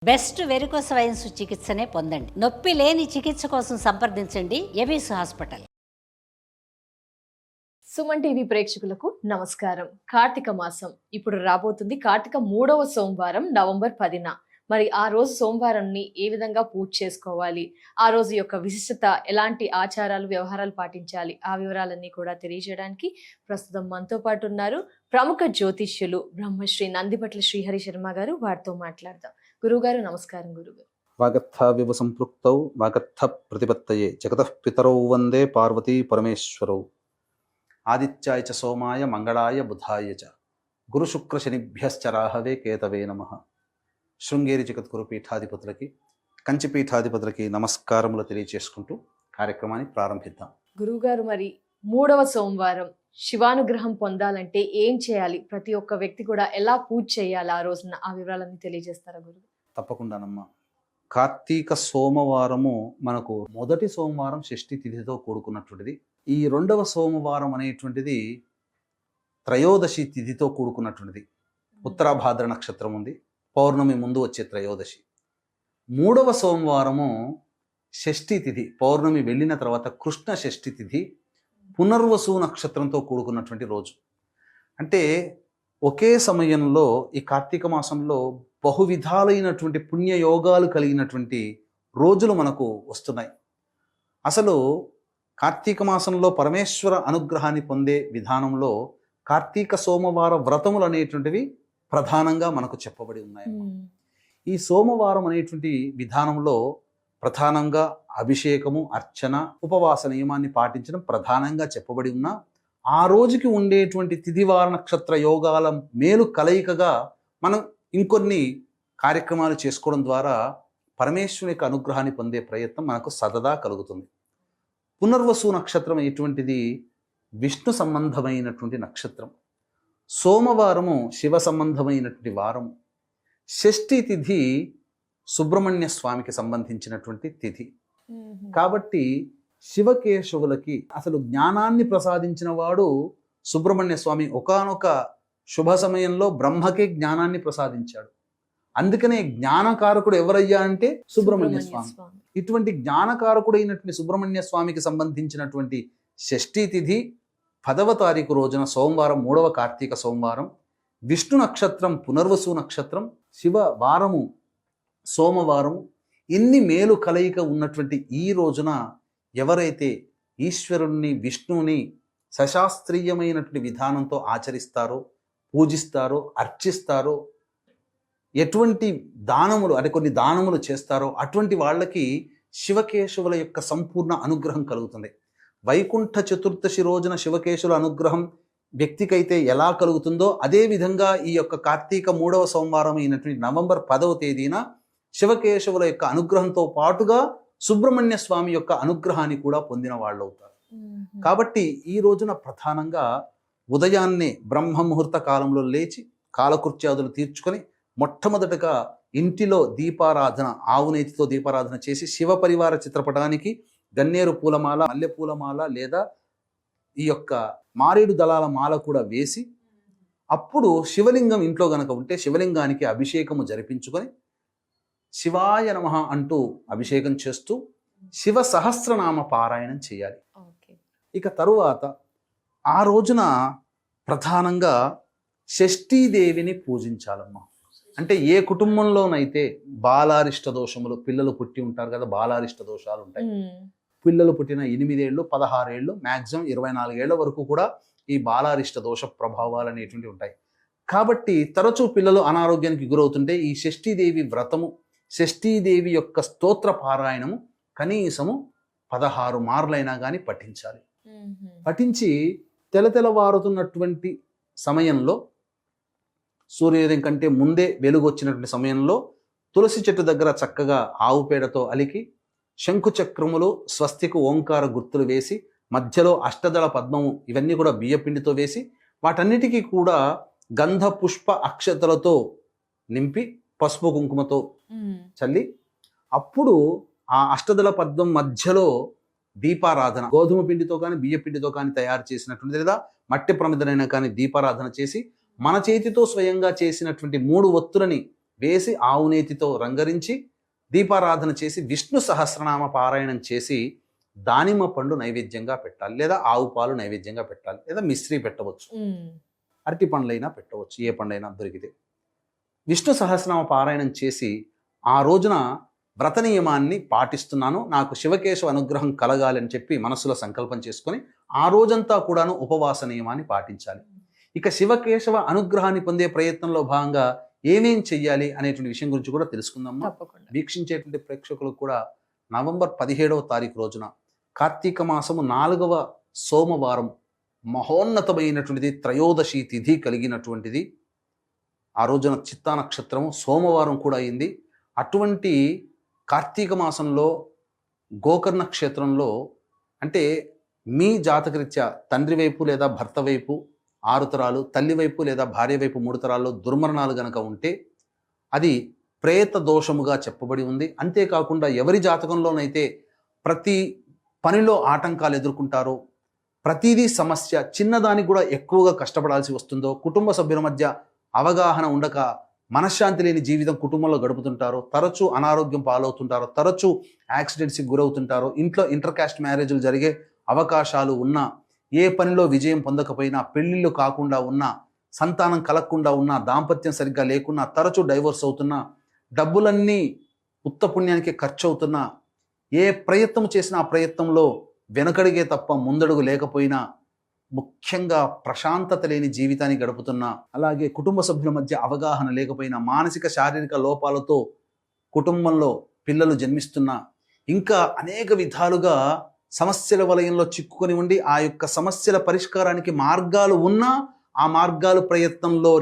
Best varicose wines చికిత్సనే పొందండి. నొప్పి లేని చికిత్స కోసం సంప్రదించండి ఎబిస్ హాస్పిటల్. సుమన్ టీవీ ప్రేక్షకులకు నమస్కారం. కార్తీక మాసం ఇప్పుడు రాబోతుంది. కార్తీక 3వ సోమవారం నవంబర్ 10న. మరి ఆ రోజు సోమవారాన్ని ఏ విధంగా పూజ చేసుకోవాలి, ఆ రోజు యొక్క విశిష్టత, ఎలాంటి ఆచారాలు వ్యవహారాలు పాటించాలి, ఆ వివరాలన్నీ కూడా తెలియజేయడానికి ప్రస్తుతం మనతో పాటు ఉన్నారు ప్రముఖ జ్యోతిష్యులు బ్రహ్మశ్రీ నందిపట్ల శ్రీహరి శర్మ గారు. వారితో మాట్లాడదాం. గురువుగారు నమస్కారం. గురుగారు వాగర్థావివ సంపృక్తౌ వాగర్థ ప్రతిపత్తయే జగతః పితరౌ వందే పార్వతీ పరమేశ్వరౌ. ఆదిత్యాయ చ సోమాయ మంగళాయ బుధాయ చ గురు శుక్ర శనిభ్యశ్చ రాహవే కేతవే నమః. శృంగేరి జగద్గురు పీఠాధిపతులకి, కంచి పీఠాధిపతులకి నమస్కారములు తెలియచేసుకుంటూ కార్యక్రమాన్ని ప్రారంభిద్దాం. గురువుగారు, మరి 3వ సోమవారం శివానుగ్రహం పొందాలంటే ఏం చేయాలి? ప్రతి ఒక్క వ్యక్తి కూడా ఎలా పూజ చేయాలి ఆ రోజున? ఆ వివరాలన్నీ తెలియజేస్తారా గురువు? తప్పకుండానమ్మా. కార్తీక సోమవారము మనకు మొదటి సోమవారం షష్ఠి తిథితో కూడుకున్నటువంటిది. ఈ 2వ సోమవారం అనేటువంటిది త్రయోదశి తిథితో కూడుకున్నటువంటిది. ఉత్తరాభాద్ర నక్షత్రం ఉంది, పౌర్ణమి ముందు వచ్చే త్రయోదశి. 3వ సోమవారము షష్ఠి తిథి, పౌర్ణమి వెళ్ళిన తర్వాత కృష్ణ షష్ఠి తిథి, పునర్వసు నక్షత్రంతో కూడుకున్నటువంటి రోజు. అంటే ఒకే సమయంలో ఈ కార్తీక మాసంలో బహువిధాలైనటువంటి పుణ్యయోగాలు కలిగినటువంటి రోజులు మనకు వస్తున్నాయి. అసలు కార్తీక మాసంలో పరమేశ్వర అనుగ్రహాన్ని పొందే విధానంలో కార్తీక సోమవార వ్రతములు అనేటువంటివి ప్రధానంగా మనకు చెప్పబడి ఉన్నాయి. ఈ సోమవారం అనేటువంటి విధానంలో ప్రధానంగా అభిషేకము, అర్చన, ఉపవాస నియమాన్ని పాటించడం ప్రధానంగా చెప్పబడి ఉన్నా, ఆ రోజుకి ఉండేటువంటి తిథివార నక్షత్ర యోగాల మేలు కలయికగా మనం ఇంకొన్ని కార్యక్రమాలు చేసుకోవడం ద్వారా పరమేశ్వరుని యొక్క అనుగ్రహాన్ని పొందే ప్రయత్నం మనకు సదదా కలుగుతుంది. పునర్వసు నక్షత్రం ఎటువంటిది? విష్ణు సంబంధమైనటువంటి నక్షత్రం. సోమవారము శివ సంబంధమైనటువంటి వారము. షష్ఠి తిథి సుబ్రహ్మణ్య స్వామికి సంబంధించినటువంటి తిథి. కాబట్టి శివకేశవులకి అసలు జ్ఞానాన్ని ప్రసాదించిన వాడు సుబ్రహ్మణ్య స్వామి. ఒకానొక శుభ సమయంలో బ్రహ్మకే జ్ఞానాన్ని ప్రసాదించాడు. అందుకనే జ్ఞానకారకుడు ఎవరయ్యా అంటే సుబ్రహ్మణ్య స్వామి. ఇటువంటి జ్ఞానకారకుడైనటువంటి సుబ్రహ్మణ్య స్వామికి సంబంధించినటువంటి షష్ఠి తిథి 10వ తారీఖు రోజున సోమవారం, 3వ కార్తీక సోమవారం. విష్ణు నక్షత్రం పునర్వసు నక్షత్రం, శివ వారము సోమవారము. ఇన్ని మేలు కలయిక ఉన్నటువంటి ఈ రోజున ఎవరైతే ఈశ్వరుణ్ణి, విష్ణువుని సశాస్త్రీయమైనటువంటి విధానంతో ఆచరిస్తారో, పూజిస్తారో, అర్చిస్తారో, ఎటువంటి దానములు అంటే కొన్ని దానములు చేస్తారో అటువంటి వాళ్ళకి శివకేశవుల యొక్క సంపూర్ణ అనుగ్రహం కలుగుతుంది. వైకుంఠ చతుర్దశి రోజున శివకేశవుల అనుగ్రహం వ్యక్తికైతే ఎలా కలుగుతుందో అదే విధంగా ఈ యొక్క కార్తీక 3వ సోమవారం అయినటువంటి నవంబర్ 10వ తేదీన శివకేశవుల యొక్క అనుగ్రహంతో పాటుగా సుబ్రహ్మణ్య స్వామి యొక్క అనుగ్రహాన్ని కూడా పొందిన వాళ్ళు అవుతారు. కాబట్టి ఈ రోజున ప్రధానంగా ఉదయాన్నే బ్రహ్మ ముహూర్త కాలంలో లేచి కాలకృత్యాదులు తీర్చుకొని మొట్టమొదటగా ఇంటిలో దీపారాధన, ఆవునేతితో దీపారాధన చేసి శివ పరివార చిత్రపటానికి గన్నేరు పూలమాల, మల్లెపూలమాల లేదా ఈ యొక్క మారేడు దళాల మాల కూడా వేసి, అప్పుడు శివలింగం ఇంట్లో గనక ఉంటే శివలింగానికి అభిషేకము జరిపించుకొని శివాయ నమః అంటూ అభిషేకం చేస్తూ శివ సహస్రనామ పారాయణం చేయాలి. ఇక తరువాత ఆ రోజున ప్రధానంగా షష్ఠీదేవిని పూజించాలమ్మా. అంటే ఏ కుటుంబంలోనైతే బాలారిష్ట దోషములు, పిల్లలు పుట్టి ఉంటారు కదా, బాలారిష్ట దోషాలు ఉంటాయి. పిల్లలు పుట్టిన 8 ఏళ్ళు, 16 ఏళ్ళు, మ్యాక్సిమం 24 ఏళ్ల వరకు కూడా ఈ బాలారిష్ట దోష ప్రభావాలు అనేటువంటివి ఉంటాయి. కాబట్టి తరచూ పిల్లలు అనారోగ్యానికి గురవుతుంటే ఈ షష్ఠీదేవి వ్రతము, షష్ఠీదేవి యొక్క స్తోత్ర పారాయణము కనీసము 16 మార్లైనా కానీ పఠించాలి. పఠించి తెలతెలవారుతున్నటువంటి సమయంలో, సూర్యోదయం కంటే ముందే వెలుగు వచ్చినటువంటి సమయంలో తులసి చెట్టు దగ్గర చక్కగా ఆవు పేడతో అలికి శంకు చక్రములు, స్వస్తికు ఓంకార గుర్తులు వేసి మధ్యలో అష్టదళ పద్మము ఇవన్నీ కూడా బియ్యపిండితో వేసి వాటన్నిటికీ కూడా గంధ పుష్ప అక్షతలతో నింపి పసుపు కుంకుమతో చల్లి అప్పుడు ఆ అష్టదళ పద్మం మధ్యలో దీపారాధన, గోధుమ పిండితో కానీ బియ్య పిండితో కానీ తయారు చేసినటువంటి లేదా మట్టి ప్రమిదనైనా కానీ దీపారాధన చేసి మన చేతితో స్వయంగా చేసినటువంటి 3 ఒత్తులని వేసి ఆవు నేతితో రంగరించి దీపారాధన చేసి విష్ణు సహస్రనామ పారాయణం చేసి దానిమ్మ పండు నైవేద్యంగా పెట్టాలి, లేదా ఆవు పాలు నైవేద్యంగా పెట్టాలి, లేదా మిశ్రీ పెట్టవచ్చు, అరటి పండ్లైనా పెట్టవచ్చు, ఏ పండ్లైనా దొరికితే. విష్ణు సహస్రనామ పారాయణం చేసి ఆ రోజున వ్రత నియమాన్ని పాటిస్తున్నాను, నాకు శివకేశవ అనుగ్రహం కలగాలి అని చెప్పి మనసులో సంకల్పం చేసుకొని ఆ రోజంతా కూడాను ఉపవాస నియమాన్ని పాటించాలి. ఇక శివకేశవ అనుగ్రహాన్ని పొందే ప్రయత్నంలో భాగంగా ఏమేం చెయ్యాలి అనేటువంటి విషయం గురించి కూడా తెలుసుకుందాం. వీక్షించేటువంటి ప్రేక్షకులకు కూడా నవంబర్ 17వ తారీఖు రోజున కార్తీక మాసము 4వ సోమవారం మహోన్నతమైనటువంటిది, త్రయోదశి తిథి కలిగినటువంటిది. ఆ రోజున చిత్తా నక్షత్రము సోమవారం కూడా అయింది. అటువంటి కార్తీక మాసంలో గోకర్ణ క్షేత్రంలో, అంటే మీ జాతకరీత్యా తండ్రి వైపు లేదా భర్త వైపు 6 తరాలు, తల్లి వైపు లేదా భార్య వైపు 3 తరాల్లో దుర్మరణాలు గనక ఉంటే అది ప్రేత దోషముగా చెప్పబడి ఉంది. అంతేకాకుండా ఎవరి జాతకంలోనైతే ప్రతి పనిలో ఆటంకాలు ఎదుర్కొంటారో, ప్రతిదీ సమస్య, చిన్నదానికి కూడా ఎక్కువగా కష్టపడాల్సి వస్తుందో, కుటుంబ సభ్యుల మధ్య అవగాహన ఉండక మనశ్శాంతి లేని జీవితం కుటుంబంలో గడుపుతుంటారో, తరచూ అనారోగ్యం పాలవుతుంటారో, తరచూ యాక్సిడెంట్స్కి గురవుతుంటారో, ఇంట్లో ఇంటర్ కాస్ట్ మ్యారేజ్లు జరిగే అవకాశాలు ఉన్నా, ఏ పనిలో విజయం పొందకపోయినా, పెళ్ళిళ్ళు కాకుండా ఉన్నా, సంతానం కలగకుండా ఉన్నా, దాంపత్యం సరిగ్గా లేకున్నా, తరచూ డైవోర్స్ అవుతున్నా, డబ్బులన్నీ ఉత్తపుణ్యానికి ఖర్చు అవుతున్నా, ఏ ప్రయత్నం చేసినా ఆ ప్రయత్నంలో వెనకడిగే తప్ప ముందడుగు లేకపోయినా, ముఖ్యంగా ప్రశాంతత లేని జీవితాన్ని గడుపుతున్నా, అలాగే కుటుంబ సభ్యుల మధ్య అవగాహన లేకపోయినా, మానసిక శారీరక లోపాలతో కుటుంబంలో పిల్లలు జన్మిస్తున్నా, ఇంకా అనేక విధాలుగా సమస్యల వలయంలో చిక్కుకొని ఉండి ఆ యొక్క సమస్యల పరిష్కారానికి మార్గాలు ఉన్నా ఆ మార్గాలు ప్రయత్నంలో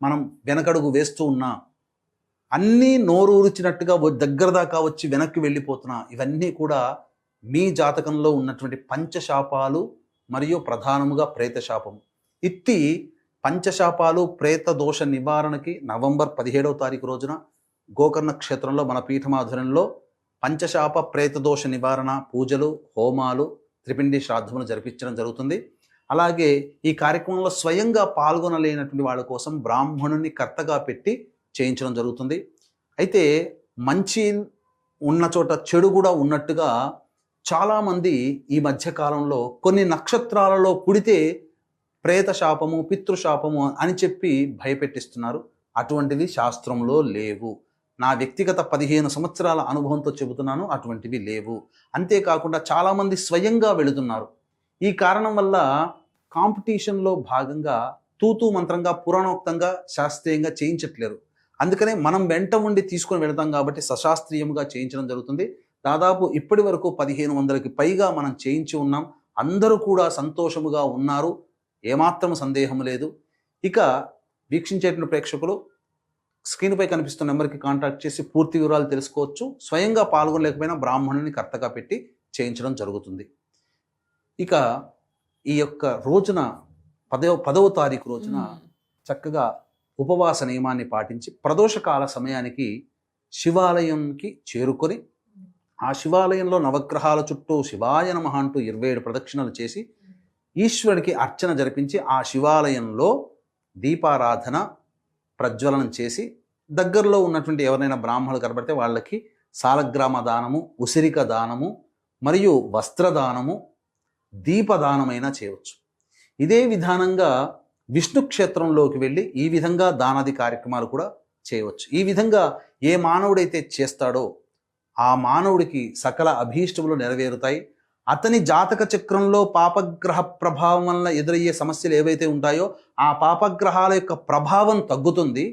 మనం వెనకడుగు వేస్తూ ఉన్నా, అన్నీ నోరూరిచినట్టుగా దగ్గర దాకా వచ్చి వెనక్కి వెళ్ళిపోతున్నా, ఇవన్నీ కూడా మీ జాతకంలో ఉన్నటువంటి పంచశాపాలు మరియు ప్రధానముగా ప్రేతశాపం. ఇట్టి పంచశాపాలు ప్రేత దోష నివారణకి నవంబర్ 17వ తారీఖు రోజున గోకర్ణ క్షేత్రంలో మన పీఠమాధుర్యంలో పంచశాప ప్రేత దోష నివారణ పూజలు, హోమాలు, త్రిపిండి శ్రాద్ధములు జరిపించడం జరుగుతుంది. అలాగే ఈ కార్యక్రమంలో స్వయంగా పాల్గొనలేనటువంటి వాళ్ళ కోసం బ్రాహ్మణుని కర్తగా పెట్టి చేయించడం జరుగుతుంది. అయితే మంచి ఉన్న చోట చెడు కూడా ఉన్నట్టుగా చాలామంది ఈ మధ్యకాలంలో కొన్ని నక్షత్రాలలో పుడితే ప్రేత శాపము, పితృశాపము అని చెప్పి భయపెట్టిస్తున్నారు. అటువంటివి శాస్త్రంలో లేవు. నా వ్యక్తిగత 15 సంవత్సరాల అనుభవంతో చెబుతున్నాను, అటువంటివి లేవు. అంతేకాకుండా చాలామంది స్వయంగా వెళుతున్నారు. ఈ కారణం వల్ల కాంపిటీషన్లో భాగంగా తూతూ మంత్రంగా, పురాణోక్తంగా, శాస్త్రీయంగా చేయించట్లేరు. అందుకనే మనం వెంట ఉండి తీసుకొని వెళతాం కాబట్టి సశాస్త్రీయంగా చేయించడం జరుగుతుంది. దాదాపు ఇప్పటి వరకు 1500కి పైగా మనం చేయించి ఉన్నాం. అందరూ కూడా సంతోషముగా ఉన్నారు, ఏమాత్రం సందేహం లేదు. ఇక వీక్షించేటువంటి ప్రేక్షకులు స్క్రీన్పై కనిపిస్తున్న నెంబర్కి కాంటాక్ట్ చేసి పూర్తి వివరాలు తెలుసుకోవచ్చు. స్వయంగా పాల్గొనలేకపోయినా బ్రాహ్మణుని కర్తగా పెట్టి చేయించడం జరుగుతుంది. ఇక ఈ యొక్క రోజున 10వ తారీఖు రోజున చక్కగా ఉపవాస నియమాన్ని పాటించి ప్రదోషకాల సమయానికి శివాలయంకి చేరుకొని ఆ శివాలయంలో నవగ్రహాల చుట్టూ శివాయ నమః అంటూ 27 ప్రదక్షిణలు చేసి ఈశ్వరుడికి అర్చన జరిపించి ఆ శివాలయంలో దీపారాధన ప్రజ్వలనం చేసి దగ్గరలో ఉన్నటువంటి ఎవరైనా బ్రాహ్మణులు కనబడితే వాళ్ళకి సాలగ్రామ దానము, ఉసిరిక దానము మరియు వస్త్రదానము, దీపదానమైనా చేయవచ్చు. ఇదే విధానంగా విష్ణు క్షేత్రంలోకి వెళ్ళి ఈ విధంగా దానాది కార్యక్రమాలు కూడా చేయవచ్చు. ఈ విధంగా ఏ మానవుడైతే చేస్తాడో ఆ మానవుడికి సకల అభీష్టములు నెరవేరుతాయి. అతని జాతక చక్రంలో పాపగ్రహ ప్రభావం వల్ల ఎదురయ్యే సమస్యలు ఏవైతే ఉంటాయో ఆ పాపగ్రహాల యొక్క ప్రభావం తగ్గుతుంది.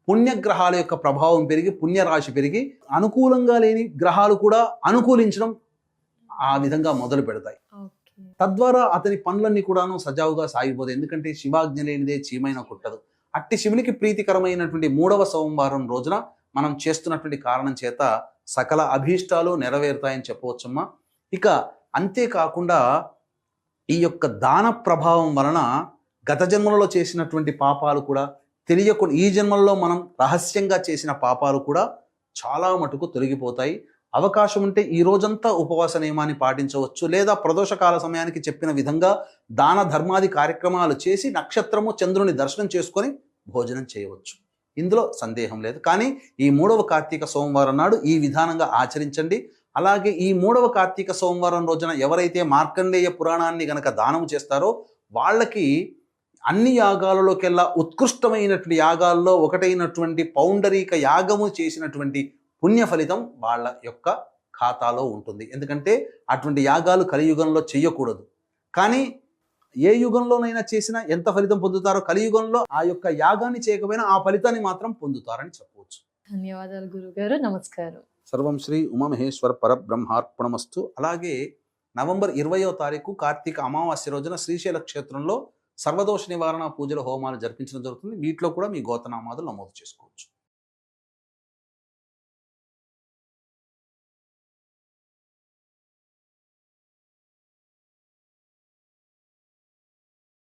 పుణ్యగ్రహాల యొక్క ప్రభావం పెరిగి పుణ్యరాశి పెరిగి అనుకూలంగా లేని గ్రహాలు కూడా అనుకూలించడం ఆ విధంగా మొదలు పెడతాయి. తద్వారా అతని పనులన్నీ కూడాను సజావుగా సాగిపోతాయి. ఎందుకంటే శివాజ్ఞ లేనిదే చీమైన కుట్టదు. అట్టి శివునికి ప్రీతికరమైనటువంటి 3వ సోమవారం రోజున మనం చేస్తున్నటువంటి కారణం చేత సకల అభీష్టాలు నెరవేరుతాయని చెప్పవచ్చమ్మా. ఇక అంతేకాకుండా ఈ యొక్క దాన ప్రభావం వలన గత జన్మలలో చేసినటువంటి పాపాలు కూడా తెలియకుండా ఈ జన్మల్లో మనం రహస్యంగా చేసిన పాపాలు కూడా చాలా మటుకు తొలగిపోతాయి. అవకాశం ఉంటే ఈ రోజంతా ఉపవాస నియమాన్ని పాటించవచ్చు, లేదా ప్రదోషకాల సమయానికి చెప్పిన విధంగా దాన ధర్మాది కార్యక్రమాలు చేసి నక్షత్రము చంద్రుని దర్శనం చేసుకొని భోజనం చేయవచ్చు. ఇందులో సందేహం లేదు. కానీ ఈ 3వ కార్తీక సోమవారం నాడు ఈ విధానంగా ఆచరించండి. అలాగే ఈ 3వ కార్తీక సోమవారం రోజున ఎవరైతే మార్కండేయ పురాణాన్ని గనక దానం చేస్తారో వాళ్ళకి అన్ని యాగాలలోకెల్లా ఉత్కృష్టమైనటువంటి యాగాల్లో ఒకటైనటువంటి పౌండరీక యాగము చేసినటువంటి పుణ్య ఫలితం వాళ్ళ యొక్క ఖాతాలో ఉంటుంది. ఎందుకంటే అటువంటి యాగాలు కలియుగంలో చేయకూడదు. కానీ ఏ యుగంలోనైనా చేసినా ఎంత ఫలితం పొందుతారో కలియుగంలో ఆ యొక్క యాగాన్ని చేయకపోయినా ఆ ఫలితాన్ని మాత్రం పొందుతారని చెప్పవచ్చు. ధన్యవాదాలు గురుగారు. నమస్కారం. సర్వం శ్రీ ఉమామహేశ్వర పరబ్రహ్మార్పణమస్తు. అలాగే నవంబర్ 20వ తారీఖు కార్తీక అమావాస్య రోజున శ్రీశైల క్షేత్రంలో సర్వదోష నివారణ పూజల హోమాలు జరిపించడం జరుగుతుంది. వీటిలో కూడా మీ గోత్రనామాలు నమోదు చేసుకోవచ్చు.